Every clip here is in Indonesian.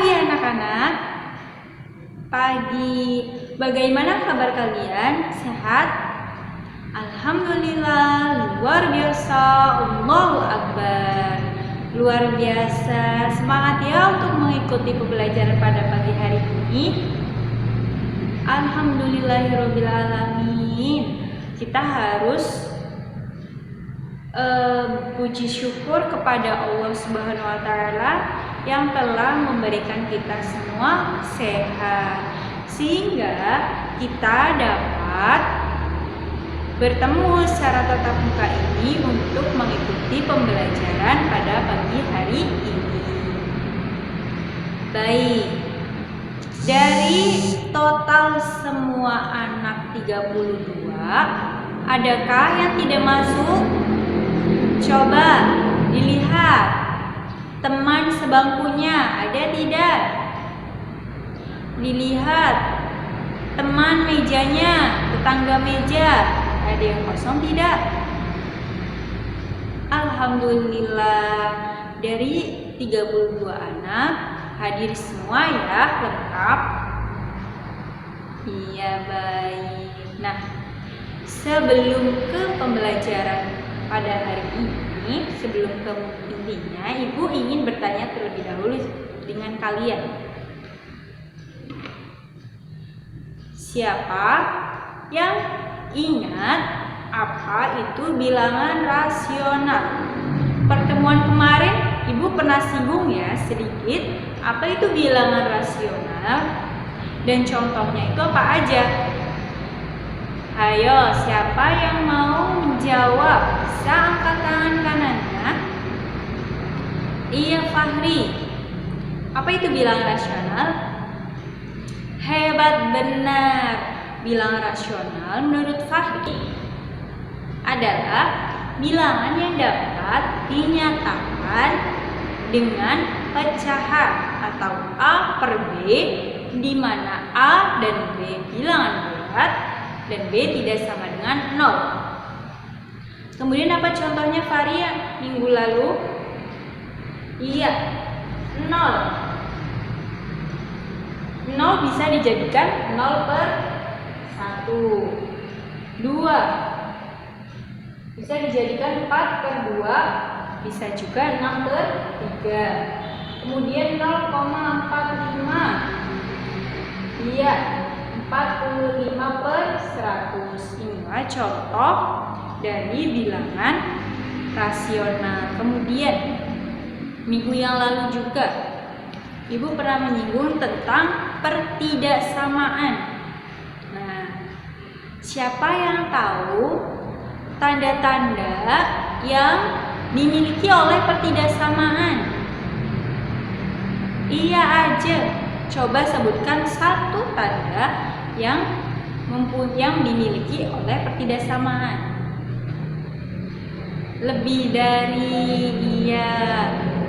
pagi anak-anak. Pagi. Bagaimana kabar kalian? Sehat? Alhamdulillah, luar biasa. Allahu Akbar. Luar biasa. Semangat ya untuk mengikuti pembelajaran pada pagi hari ini. Alhamdulillahirabbil alamin. Kita harus puji syukur kepada Allah Subhanahu wa taala yang telah memberikan kita semua sehat, sehingga kita dapat bertemu secara tatap muka ini untuk mengikuti pembelajaran pada pagi hari ini. Baik, dari total semua anak 32, adakah yang tidak masuk? Coba dilihat teman sebangkunya, ada tidak? Dilihat teman mejanya, tetangga meja, ada yang kosong tidak? Alhamdulillah, dari 32 anak hadir semua ya, lengkap. Iya, baik. Nah, sebelum ke pembelajaran pada hari ini, sebelum ke intinya, Ibu ingin bertanya terlebih dahulu dengan kalian. Siapa yang ingat apa itu bilangan rasional? Pertemuan kemarin Ibu pernah singgung ya sedikit apa itu bilangan rasional dan contohnya itu apa aja. Ayo, siapa yang mau menjawab? Bisa angkat tangan kanannya. Iya, Fahri. Apa itu bilangan rasional? Hebat, benar. Bilangan rasional menurut Fahri adalah bilangan yang dapat dinyatakan dengan pecahan atau A per B, di mana A dan B bilangan bulat dan B tidak sama dengan 0. Kemudian apa contohnya Fahri minggu lalu? Iya, 0. 0 bisa dijadikan 0 per 1. 2 bisa dijadikan 4 per 2, bisa juga 6 per 3. Kemudian 0,45. Iya, 45 per 100. Inilah contoh dari bilangan rasional. Kemudian minggu yang lalu juga Ibu pernah menyinggung tentang pertidaksamaan. Nah, siapa yang tahu tanda-tanda yang dimiliki oleh pertidaksamaan? Iya aja. Coba sebutkan satu tanda yang dimiliki oleh pertidaksamaan. Lebih dari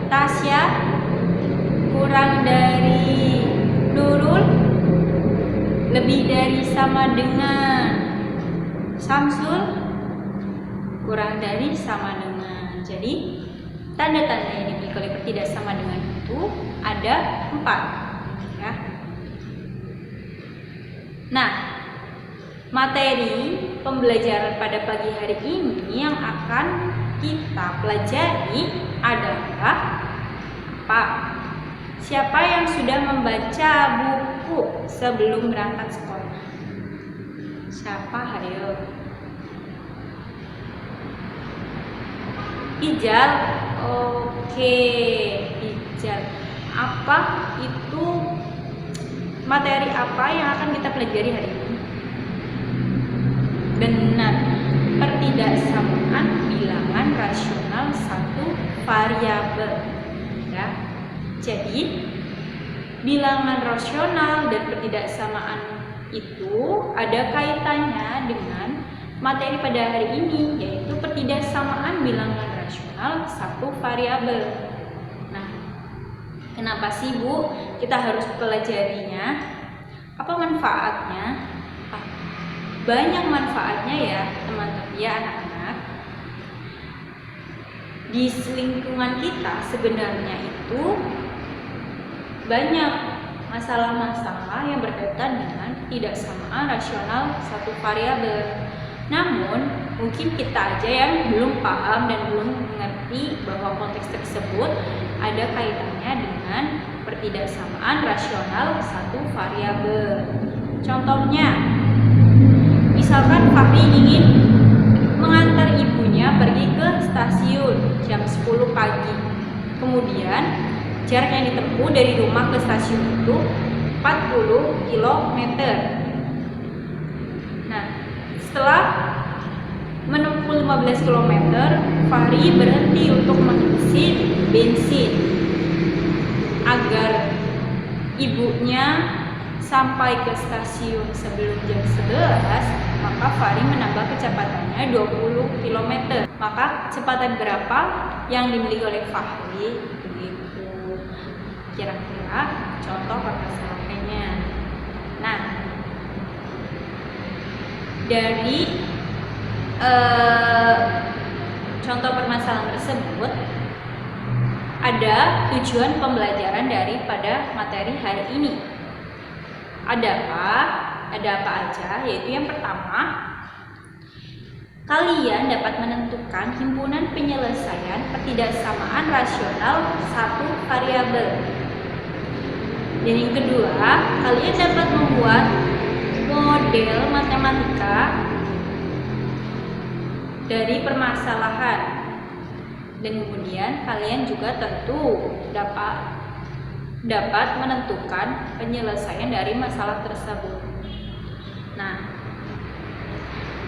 Tasya, kurang dari Nurul, lebih dari sama dengan Samsul, kurang dari sama dengan. Jadi tanda-tanda yang dimiliki oleh pertidaksamaan dengan itu ada 4. Ya. Nah, materi pembelajaran pada pagi hari ini yang akan kita pelajari adalah apa? Siapa yang sudah membaca buku sebelum berangkat sekolah? Siapa? Ayo. Ijal. Oke, Ijal. Apa itu materi apa yang akan kita pelajari hari ini? Benar, pertidaksamaan bilangan rasional satu variabel. Ya. Jadi, bilangan rasional dan pertidaksamaan itu ada kaitannya dengan materi pada hari ini, yaitu pertidaksamaan bilangan rasional satu variabel. Nah, kenapa sih Bu kita harus pelajarinya? Apa manfaatnya? Banyak manfaatnya ya teman-teman ya anak-anak. Di lingkungan kita sebenarnya itu banyak masalah-masalah yang berkaitan dengan ketidaksamaan rasional satu variabel. Namun, mungkin kita aja yang belum paham dan belum mengerti bahwa konteks tersebut ada kaitannya dengan ketidaksamaan rasional satu variabel. Contohnya, misalkan Fahri ingin mengantar ibunya pergi ke stasiun jam 10 pagi. Kemudian, jarak yang ditempuh dari rumah ke stasiun itu 40 km. Nah, setelah menempuh 15 km, Fahri berhenti untuk mengisi bensin agar ibunya sampai ke stasiun sebelum jam 11, maka Fahri menambah kecepatannya 20 km. Maka kecepatan berapa yang dimiliki oleh Fahri? Begitu kira-kira contoh permasalahannya. Nah, dari contoh permasalahan tersebut ada tujuan pembelajaran daripada materi hari ini. Ada apa aja? Yaitu yang pertama, kalian dapat menentukan himpunan penyelesaian ketidaksamaan rasional satu variabel. Dan yang kedua, kalian dapat membuat model matematika dari permasalahan. Dan kemudian kalian juga tentu dapat menentukan penyelesaian dari masalah tersebut. Nah,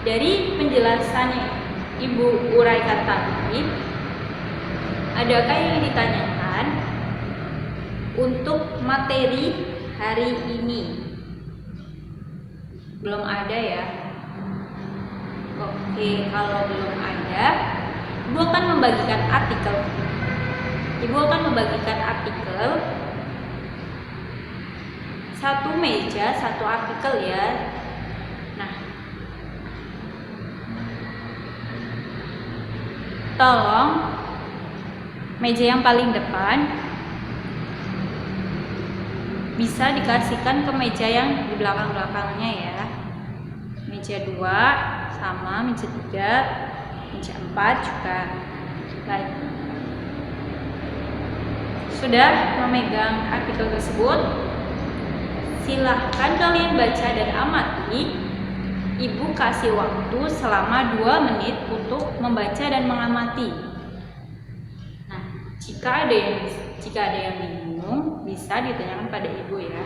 dari penjelasannya Ibu uraikan tadi, adakah yang ditanyakan untuk materi hari ini? Belum ada ya? Oke, kalau belum ada, Ibu akan membagikan artikel. Satu meja, satu artikel ya. Nah, tolong meja yang paling depan bisa dikasihkan ke meja yang di belakang-belakangnya ya. Meja 2 sama meja 3, meja 4 juga. Baik. Sudah memegang artikel tersebut, silahkan kalian baca dan amati. Ibu kasih waktu selama 2 menit untuk membaca dan mengamati. Nah, jika ada yang bingung, bisa ditanyakan pada Ibu ya.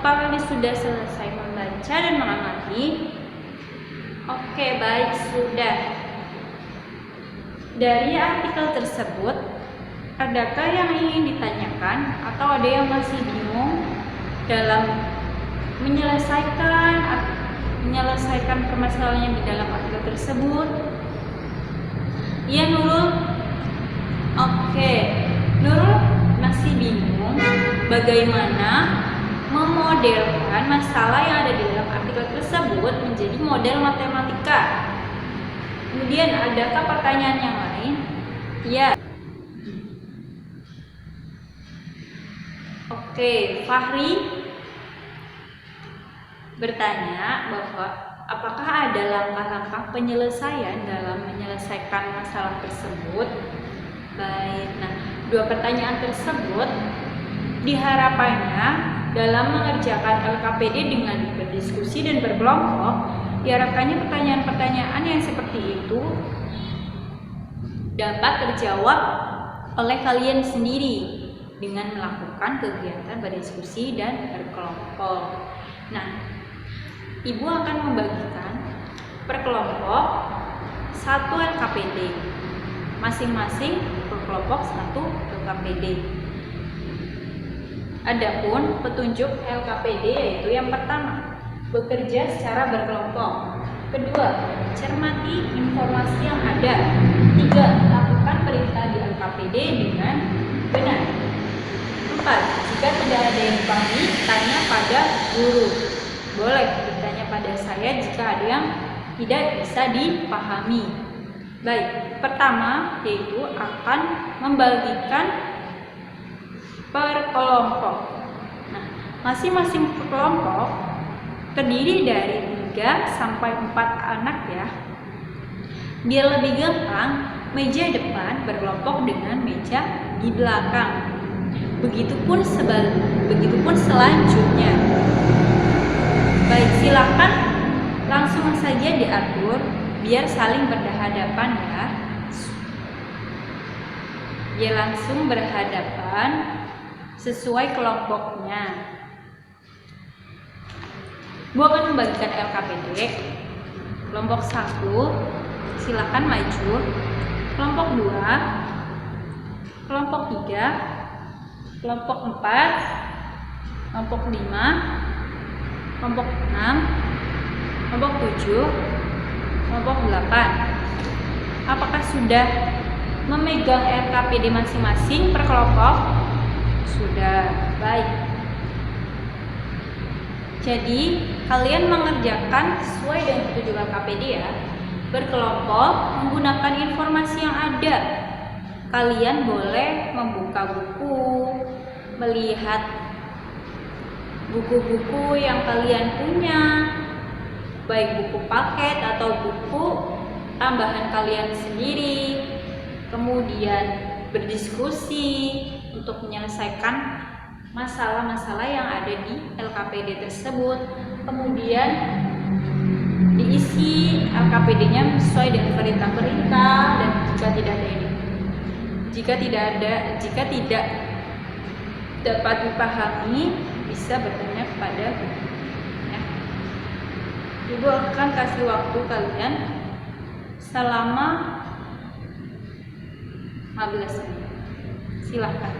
Apakah kalian sudah selesai membaca dan mengamati? Oke, baik, sudah. Dari artikel tersebut, adakah yang ingin ditanyakan atau ada yang masih bingung dalam menyelesaikan permasalahannya di dalam artikel tersebut? Iya, Nurul? Oke, Nurul masih bingung bagaimana memodelkan masalah yang ada di dalam artikel tersebut menjadi model matematika. Kemudian adakah pertanyaan yang lain? Ya. Oke, Fahri bertanya bahwa apakah ada langkah-langkah penyelesaian dalam menyelesaikan masalah tersebut? Baik, nah, dua pertanyaan tersebut diharapkannya dalam mengerjakan LKPD dengan berdiskusi dan berkelompok, diharapkannya pertanyaan-pertanyaan yang seperti itu dapat terjawab oleh kalian sendiri dengan melakukan kegiatan berdiskusi dan berkelompok. Nah, Ibu akan membagikan per kelompok 1 LKPD, masing-masing per kelompok 1 LKPD. Adapun petunjuk LKPD yaitu yang pertama, bekerja secara berkelompok. Kedua, cermati informasi yang ada. 3, lakukan perintah di LKPD dengan benar. 4, jika tidak ada yang dipahami, tanya pada guru. Boleh bertanya pada saya jika ada yang tidak bisa dipahami. Baik, pertama yaitu akan membagikan per kelompok. Nah, masing-masing kelompok terdiri dari 3 sampai 4 anak ya. Biar lebih gampang, meja depan berkelompok dengan meja di belakang. Begitupun selanjutnya. Baik, silakan langsung saja diatur biar saling berhadapan ya. Biar langsung berhadapan sesuai kelompoknya. Bu akan membagikan LKPD. Kelompok 1 silakan maju. Kelompok 2, kelompok 3, kelompok 4, kelompok 5, kelompok 6, kelompok 7, kelompok 8. Apakah sudah memegang LKPD masing-masing per kelompok? Sudah, baik. Jadi, kalian mengerjakan sesuai dengan petunjuk LKPD ya. Berkelompok menggunakan informasi yang ada. Kalian boleh membuka buku, melihat buku-buku yang kalian punya, baik buku paket atau buku tambahan kalian sendiri. Kemudian berdiskusi untuk menyelesaikan masalah-masalah yang ada di LKPD tersebut. Kemudian diisi LKPD-nya sesuai dengan perintah-perintah, dan jika tidak dapat dipahami bisa bertanya kepada ya. Ibu akan kasih waktu kalian selama 15 menit. Silahkan.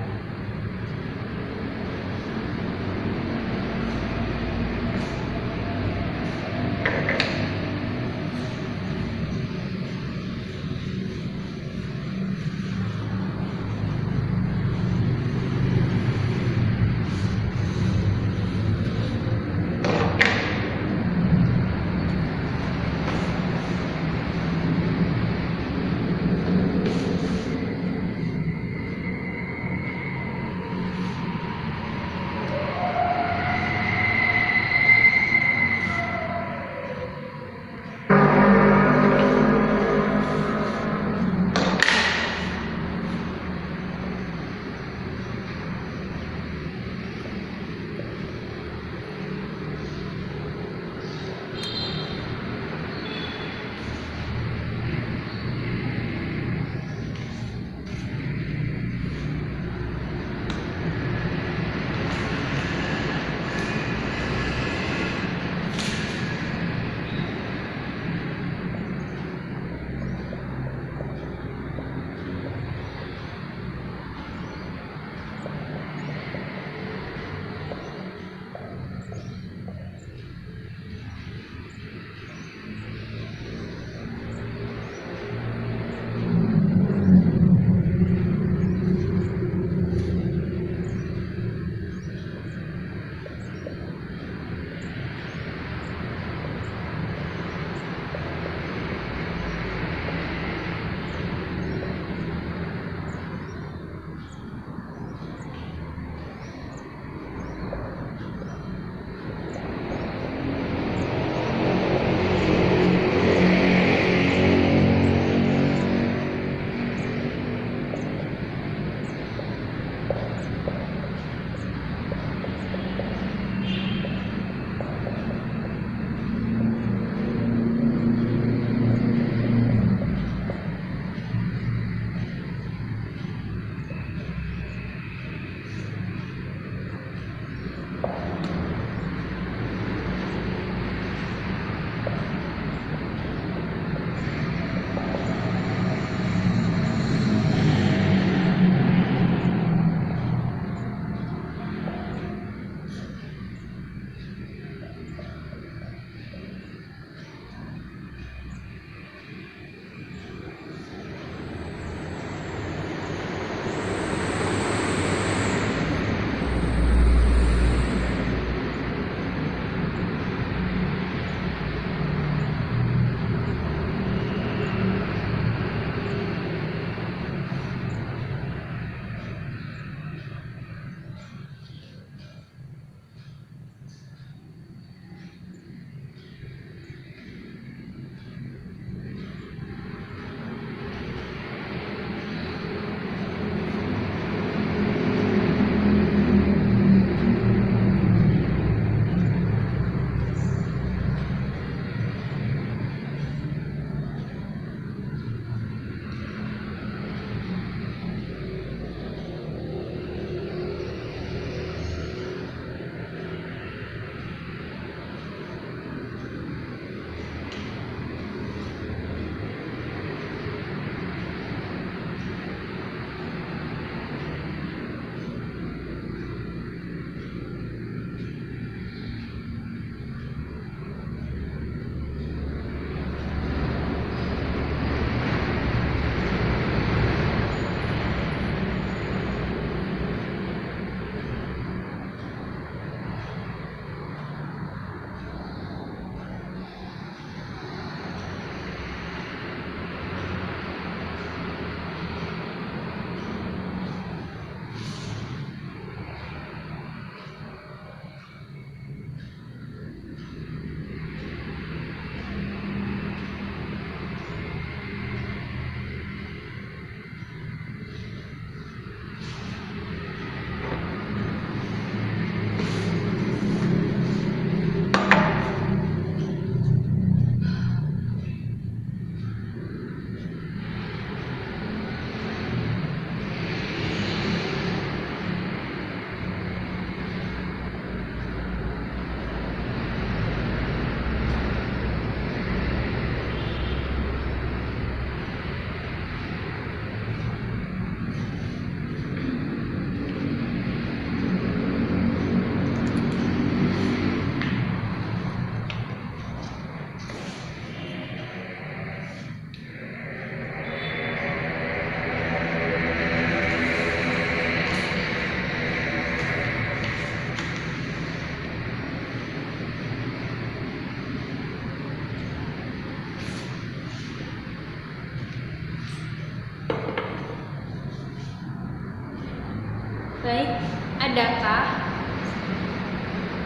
Baik, adakah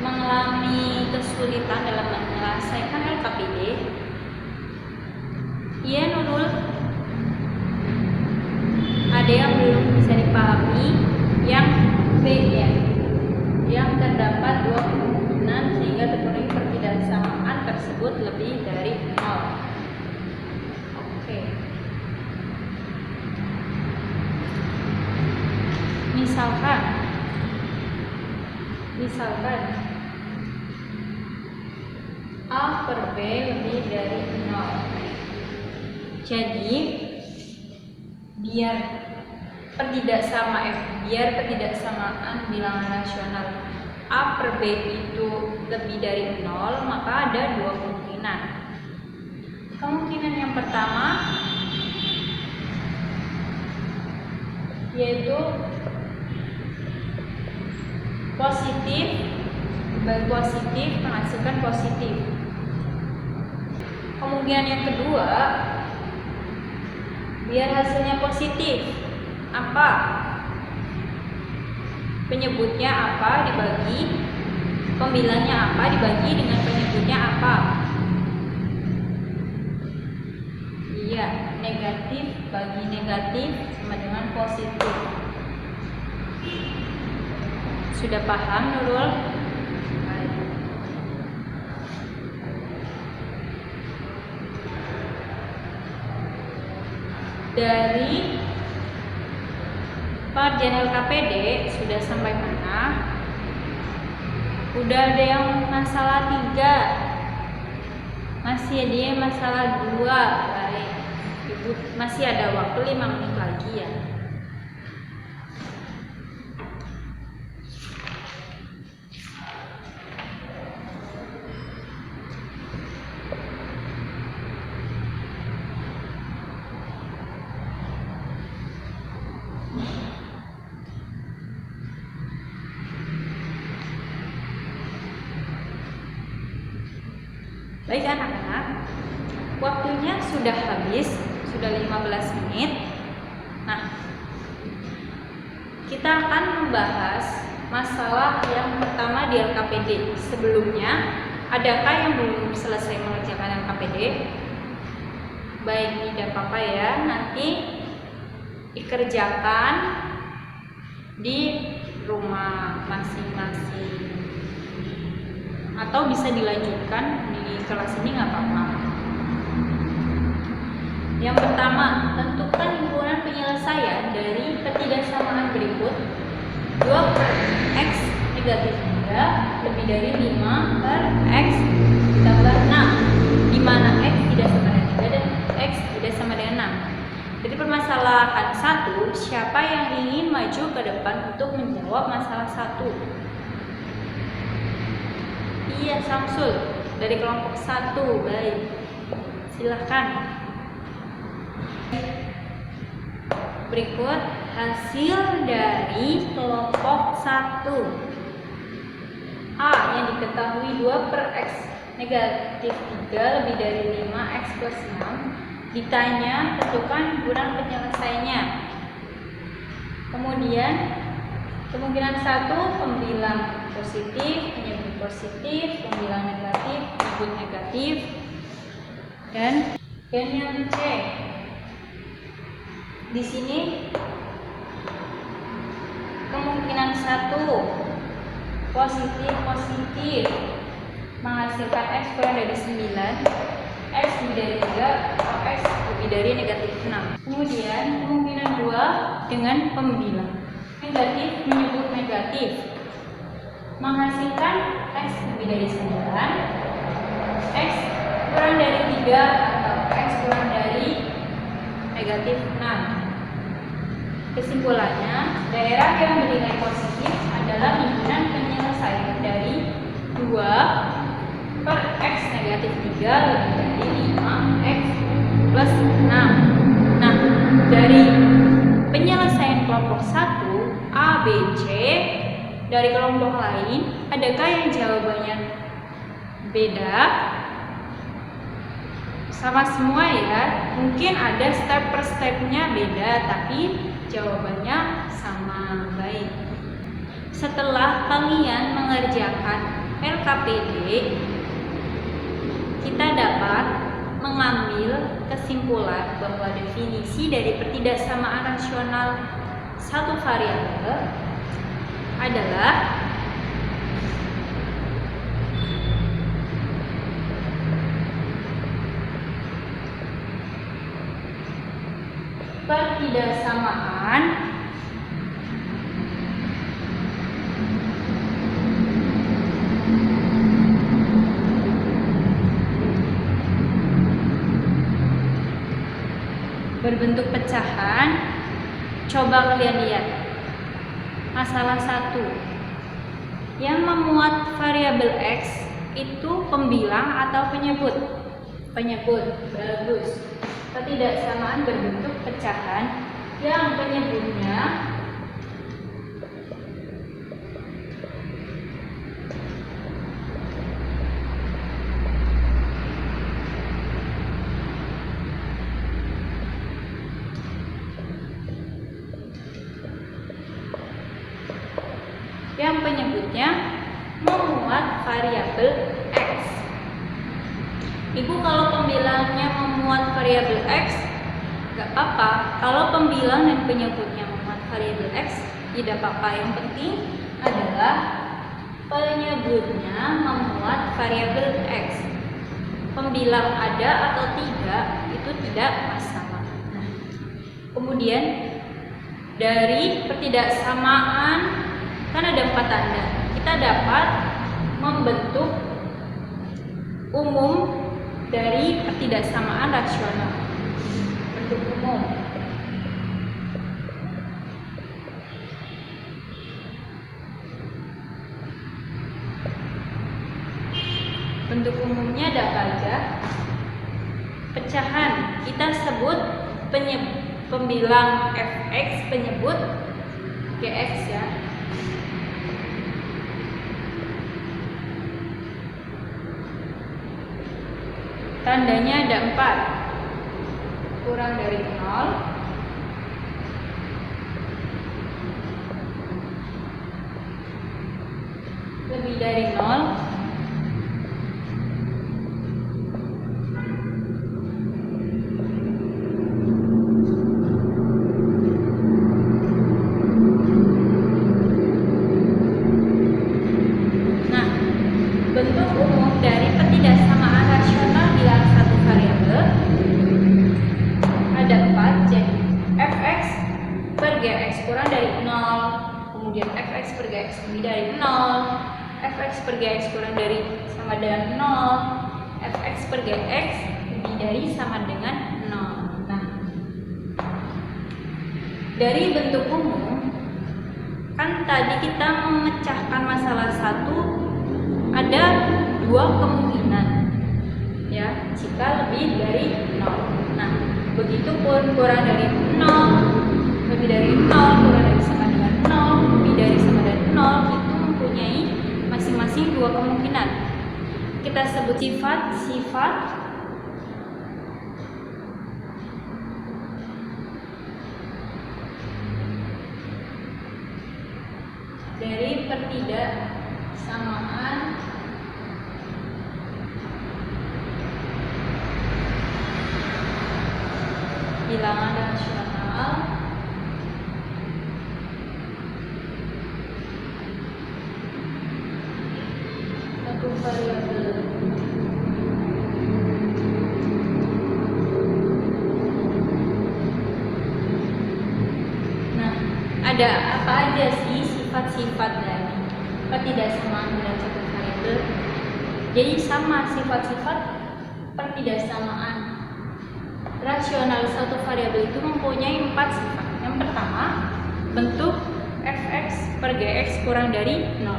mengalami kesulitan dalam menyelesaikan LKPD? Iya, Nurul. Ada yang belum bisa dipahami, yang B ya, yang terdapat dua kemungkinan sehingga terpenuhi pertidaksamaan tersebut lebih dari 0. Oke. Misalkan A per B lebih dari 0. Jadi biar pertidaksamaan bilangan rasional A per B itu lebih dari 0, maka ada dua kemungkinan. Kemungkinan yang pertama yaitu positif bagi positif menghasilkan positif. Kemungkinan yang kedua, biar hasilnya positif, apa? Penyebutnya apa dibagi, pembilangnya apa dibagi dengan penyebutnya apa? Iya, negatif bagi negatif sama dengan positif. Sudah paham, Nurul? Dari pengerjaan LKPD sudah sampai mana? Udah ada yang masalah 3, masih ada yang masalah 2. Baik, Ibu masih ada waktu 5 menit lagi ya. Baik anak-anak, waktunya sudah habis, sudah 15 menit. Nah, kita akan membahas masalah yang pertama di LKPD. Sebelumnya, adakah yang belum selesai mengerjakan LKPD? Baik, tidak apa-apa ya, nanti dikerjakan di rumah masing-masing atau bisa dilanjutkan di kelas ini, nggak apa-apa. Yang pertama, tentukan himpunan penyelesaian dari ketidaksamaan berikut: 2 per X negatif 3 lebih dari 5 per X tambah 6, di mana X tidak sama dengan 3 dan X tidak sama dengan 6. Jadi permasalahan 1, siapa yang ingin maju ke depan untuk menjawab masalah 1? Iya, Samsul dari kelompok 1. Baik, silahkan. Berikut hasil dari kelompok 1. A yang diketahui 2 per X negatif 3 lebih dari 5 X plus 6. Ditanya tentukan himpunan penyelesaiannya. Kemudian kemungkinan 1, pembilang positif, penyebut positif, pembilang negatif, penyebut negatif. Dan yang C. Di sini kemungkinan 1 positif menghasilkan X kurang dari 9, X lebih dari 3, atau X lebih dari negatif 6. Kemudian kemungkinan 2 dengan pembilang negatif menyebut negatif menghasilkan X lebih dari 9, X kurang dari 3, atau X kurang dari negatif 6. Kesimpulannya, daerah yang bernilai positif adalah himpunan penyelesaian dari 2 per X negatif 3 lebih dari 5 X plus 6. Nah, dari penyelesaian kelompok 1 A, B, C, dari kelompok lain, adakah yang jawabannya beda? Sama semua ya, mungkin ada step per stepnya beda, tapi jawabannya sama. Baik, setelah kalian mengerjakan LKPD, kita dapat mengambil kesimpulan bahwa definisi dari pertidaksamaan rasional satu variabel adalah pertidaksamaan berbentuk pecahan. Coba kalian lihat masalah 1 yang memuat variabel X itu pembilang atau penyebut. Bagus. Pertidaksamaan berbentuk pecahan yang penyebutnya memuat variabel X. Ibu, kalau pembilangnya memuat variabel X, gak apa-apa. Kalau pembilang dan penyebutnya memuat variabel X, tidak apa-apa. Yang penting adalah penyebutnya memuat variabel X. Pembilang ada atau tidak, itu tidak masalah. Nah, kemudian dari pertidaksamaan, kan ada 4 tanda. Kita dapat membentuk umum dari pertidaksamaan rasional. Bentuk umum. Bentuk umumnya ada apa aja? Pecahan. Kita sebut pembilang fx, penyebut gx ya. Tandanya ada 4, kurang dari 0, lebih dari 0, nah, bentuk umum dari pertidaksamaan rasional bilang satu variabel ada 4, jadi fx per gx kurang dari 0, kemudian fx per gx lebih dari 0, fx per gx kurang dari sama dengan 0, fx per gx lebih dari sama dengan 0. Nah, dari bentuk umum, kan tadi kita memecahkan masalah 1, ada 2 kemungkinan ya, jika lebih dari 0. Nah, begitupun kurang dari 0, lebih dari 0, kurang dari sama dengan 0, lebih dari sama dengan 0, itu mempunyai masing-masing 2 kemungkinan. Kita sebut sifat-sifat dari pertidaksamaan bilangan rasional satu variabel. Nah, ada apa aja sih sifat-sifat dari pertidaksamaan bilangan satu variabel? Jadi sama sifat-sifat pertidaksamaan rasional satu variabel itu mempunyai 4 sifat. Yang pertama, bentuk fx per gx kurang dari 0.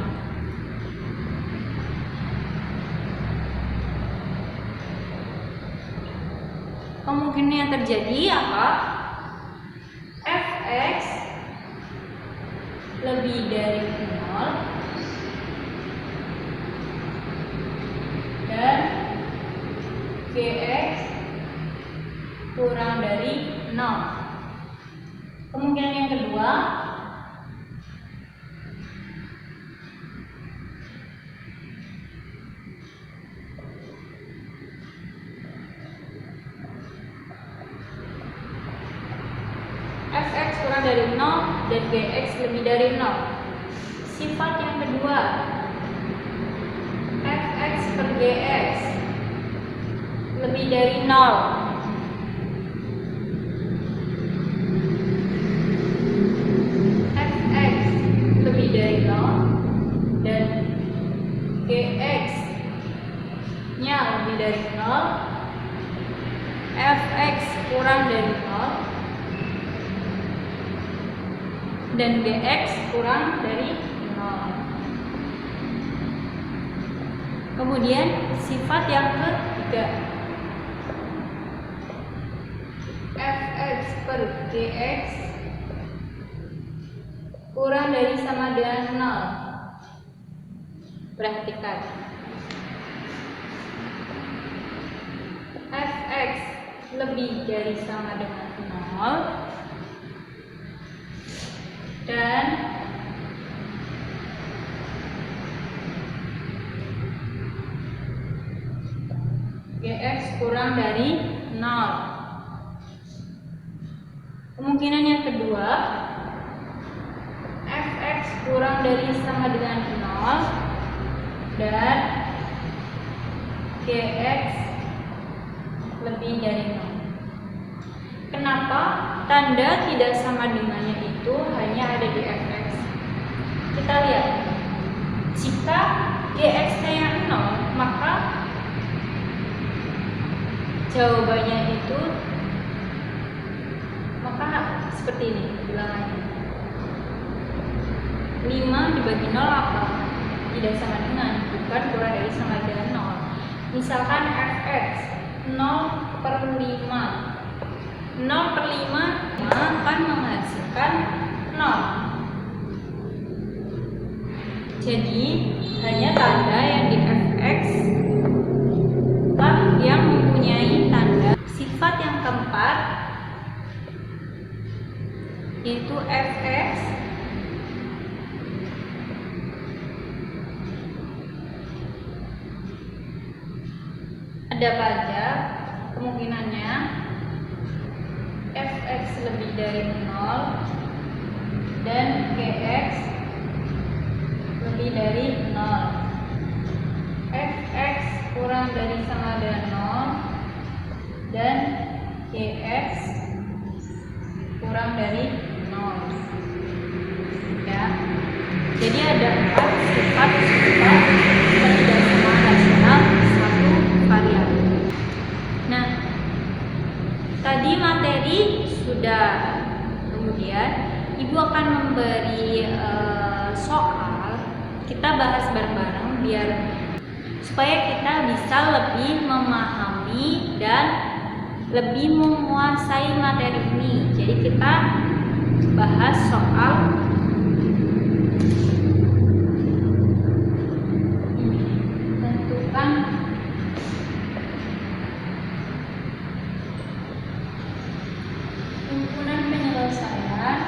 Kemungkinan yang terjadi apa? Fx lebih dari 0 dan gx kurang dari 0. Kemungkinan yang kedua, dari 0 dan Gx lebih dari 0. Sifat yang kedua, Fx per Gx lebih dari 0. Fx lebih dari 0 dan Gx nya lebih dari 0. Fx kurang dari 0 dan Gx kurang dari 0. Kemudian sifat yang ketiga, Fx per Gx kurang dari sama dengan 0. Perhatikan, Fx lebih dari sama dengan 0 dan Gx kurang dari 0. Kemungkinan yang kedua, Fx kurang dari sama dengan 0 dan Gx lebih dari 0. Kenapa tanda tidak sama dengannya itu hanya ada di Fx? Kita lihat, jika Gx-nya 0, maka jawabannya itu seperti ini bilangannya. 5 dibagi 0 apa? Tidak sama dengan, bukan kurang dari sama dengan 0. Misalkan Fx 0/5. 0/5 akan menghasilkan 0. Jadi hanya tanda yang di Fx lah yang mempunyai tanda. Sifat yang keempat yaitu Fx ada saja kemungkinannya Fx lebih dari 0 dan Gx lebih dari 0. Fx kurang dari sama dengan 0 dan Gx kurang dari 0. Ya. Jadi ada 4 sifat ketidaksamaan rasional satu variabel. Nah, tadi materi sudah, kemudian Ibu akan memberi soal, kita bahas bareng-bareng biar supaya kita bisa lebih memahami dan lebih menguasai materi ini. Jadi kita bahas soal tentukan himpunan penyelesaian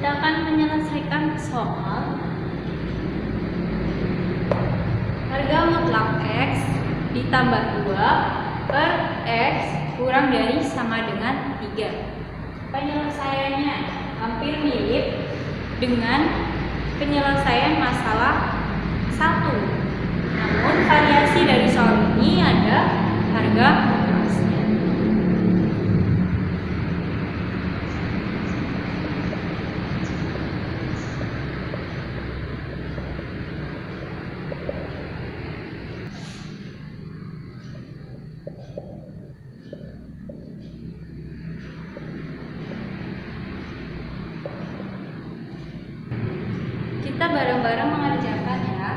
kita akan menyelesaikan soal harga mutlak X ditambah 2 per X kurang dari sama dengan 3. Penyelesaiannya hampir mirip dengan penyelesaian masalah 1. Namun variasi dari soal ini ada harga mutlaknya. Kita bareng-bareng mengerjakan ya.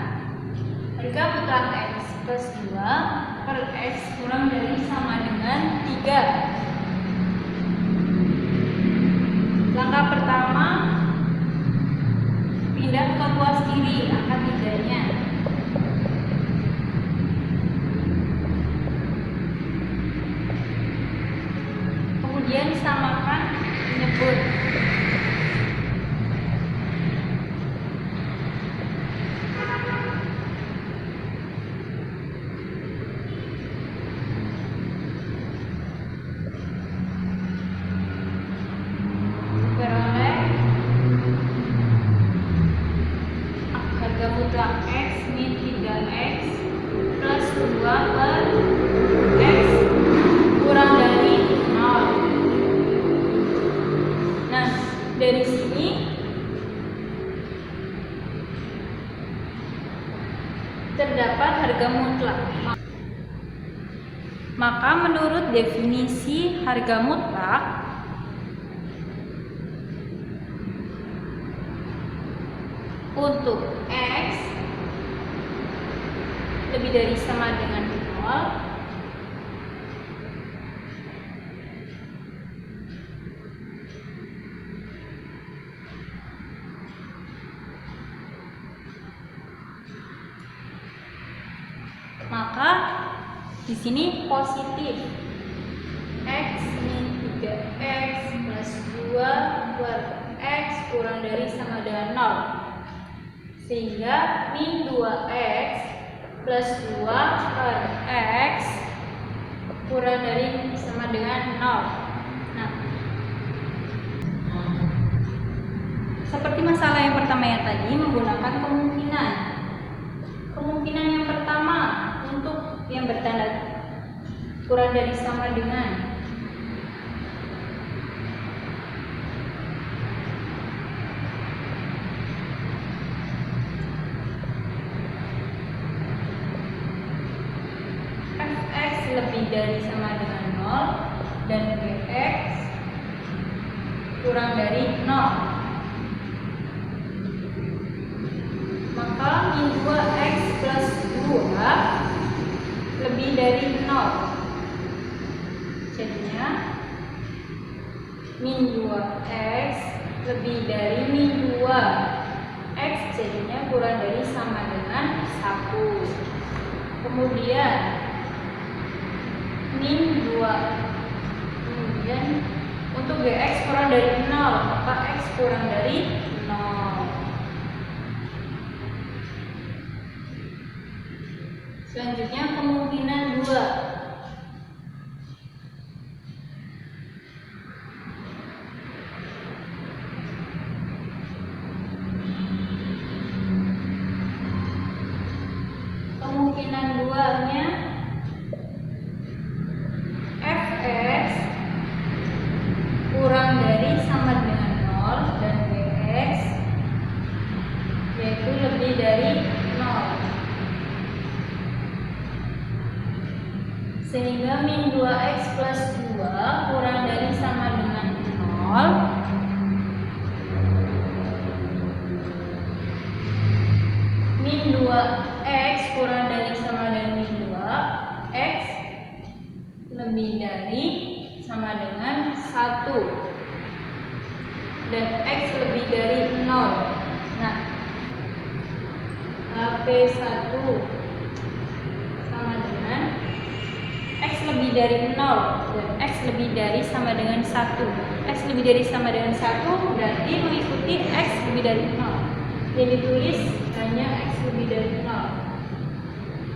Harga mutlak X plus 2 per X kurang dari sama dengan 3. Langkah pertama, pindah ke kuas kiri angka 3-nya. Kemudian samakan menyebut. Beroleh harga mutlak X min 3X plus 2 per X kurang dari 0. Nah, dari sini terdapat harga mutlak. Maka menurut definisi harga mutlak, untuk X lebih dari sama dengan 0, maka di sini positif. X min 3X plus 2 per X kurang dari sama dengan 0. Sehingga min 2X plus 2 per X kurang dari sama dengan 0. Nah, seperti masalah yang pertama yang tadi menggunakan kemungkinan. Kemungkinan yang pertama untuk yang bertanda kurang dari sama dengan fx lebih dari sama dengan 0 dan gx kurang dari 0. Maka min 2x plus 2 lebih dari 0. Jadinya min 2x lebih dari min 2x, jadinya kurang dari sama dengan 1. Kemudian min 2, kemudian untuk gx kurang dari 0, maka x kurang dari 0. Selanjutnya kemungkinan 2. Kemungkinan 2-nya fx kurang dari sama dengan 0 dan gx yaitu lebih dari 0. Sehingga min 2x plus 2 kurang dari sama dengan 0. Min 2x kurang dari sama dengan min 2, x lebih dari sama dengan 1 dan x lebih dari 0. Nah, HP1 sama dengan x lebih dari 0 dan x lebih dari sama dengan 1. X lebih dari sama dengan 1 berarti mengikuti x lebih dari 0. Jadi ditulis hanya x lebih dari 0.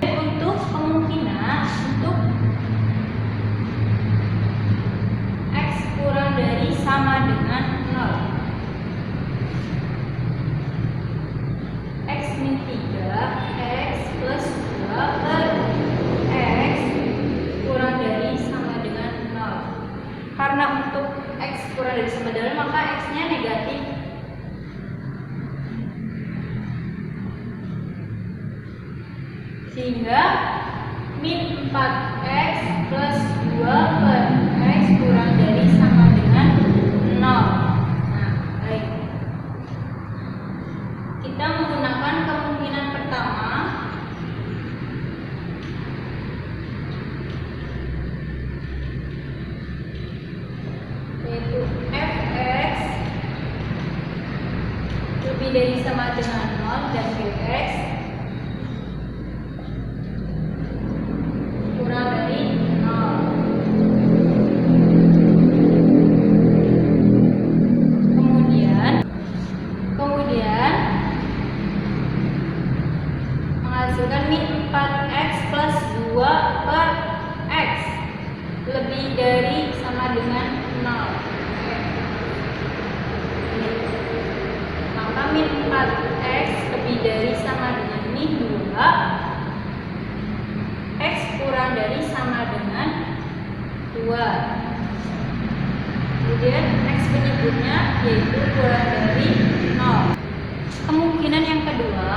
Untuk kemungkinan untuk x kurang dari sama dengan 0. X min 3 x plus 2 per x kurang dari sama dengan 0. Karena untuk x kurang dari sama dengan 0, maka x-nya negatif. Sehingga min 4x plus 2 per x kurang dari sama dengan 0. Nah, baik. Kita yaitu fx lebih dari sama dengan 0 dan gx kurang dari 0. Kemudian menghasilkan min 4x plus 2 per x lebih dari sama dengan 0. Maka min 4x lebih dari sama dengan min 2, x kurang dari sama dengan 2. Kemudian x penyebutnya yaitu kurang dari 0. Kemungkinan yang kedua,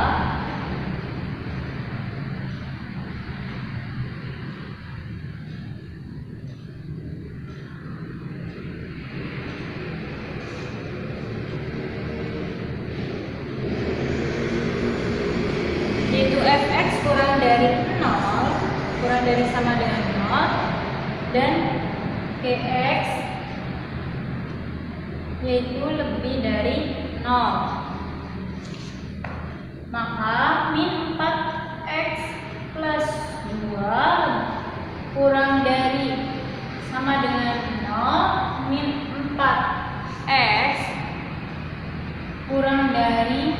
yaitu fx kurang dari 0, kurang dari sama dengan 0, dan gx yaitu lebih dari 0. Maka min 4x plus 2 kurang dari sama dengan 0, min 4x kurang dari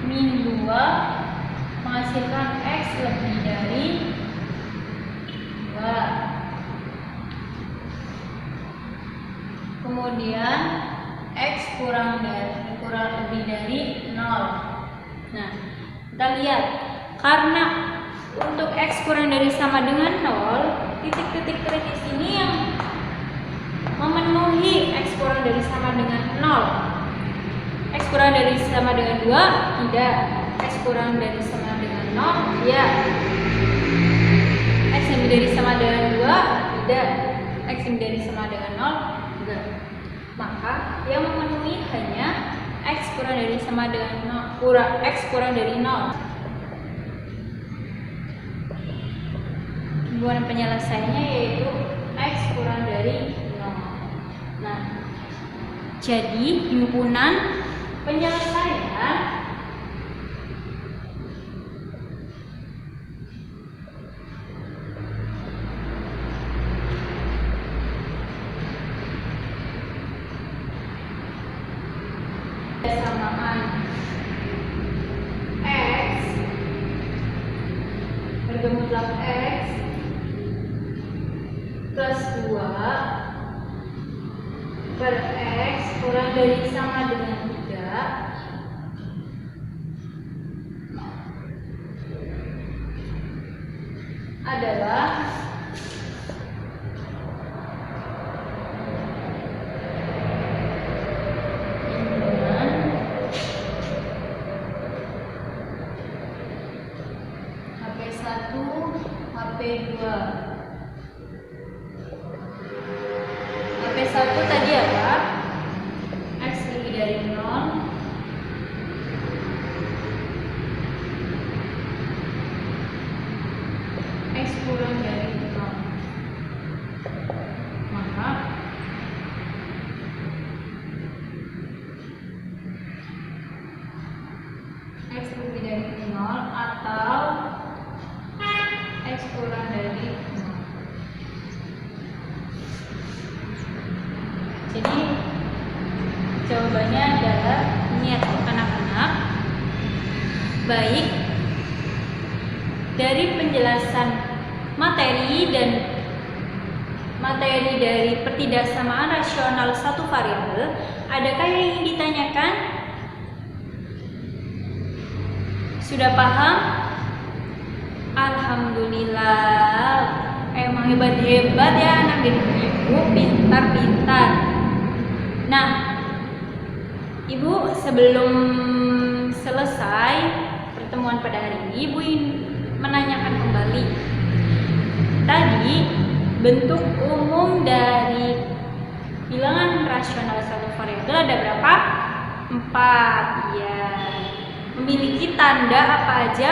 min 2 menghasilkan x lebih dari 2. Kemudian x kurang lebih dari 0. Nah, kita lihat, karena untuk x kurang dari sama dengan 0, titik-titik kritis ini yang memenuhi x kurang dari sama dengan 0. X kurang dari sama dengan 2, tidak. X kurang dari sama dengan 0, ya. X lebih dari sama dengan 2, tidak. X lebih dari sama dengan 0, enggak. Maka yang memenuhi hanya x kurang dari sama dengan 0, x kurang dari 0. Himpunan penyelesaiannya yaitu x kurang dari 0. Nah, jadi himpunan penyelesaian samaan x bergemutlak x plus 2 per x kurang dari sama dengan 3 adalah HP2. HP1 tadi apa? X lebih dari 0, X kurang dari 0. Maka X lebih dari 0 atau X kurang dari 0. Jadi jawabannya adalah niat anak-anak. Baik dari penjelasan materi dan materi dari pertidaksamaan rasional satu variabel, adakah yang ingin ditanyakan? Sudah paham? Alhamdulillah, emang hebat-hebat ya anak ibu, pintar-pintar. Nah, ibu sebelum selesai pertemuan pada hari ini, ibu ingin menanyakan kembali. Tadi bentuk umum dari bilangan rasional satu variabel ada berapa? 4. Ya, memiliki tanda apa aja?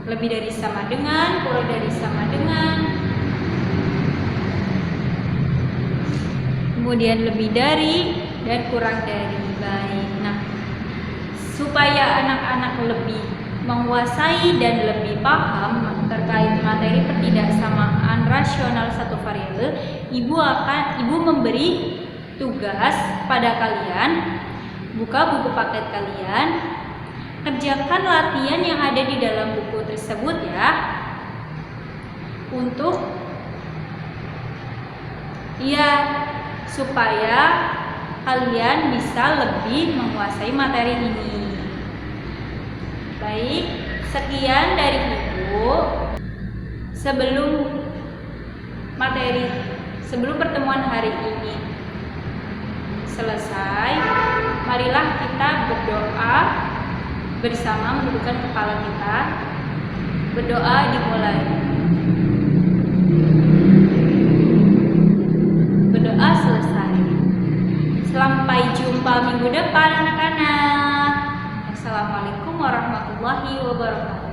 Lebih dari sama dengan, kurang dari sama dengan. kemudian lebih dari, dan kurang dari. Baik. Nah, supaya anak-anak lebih menguasai dan lebih paham terkait materi pertidaksamaan rasional satu variabel, ibu memberi tugas pada kalian. Buka buku paket kalian, kerjakan latihan yang ada di dalam buku tersebut ya, untuk supaya kalian bisa lebih menguasai materi ini. Baik, sekian dari Ibu. Sebelum pertemuan hari ini selesai, marilah kita berdoa bersama, mendudukkan kepala kita. Berdoa dimulai. Berdoa selesai. Sampai jumpa minggu depan anak-anak. Assalamualaikum warahmatullahi wabarakatuh.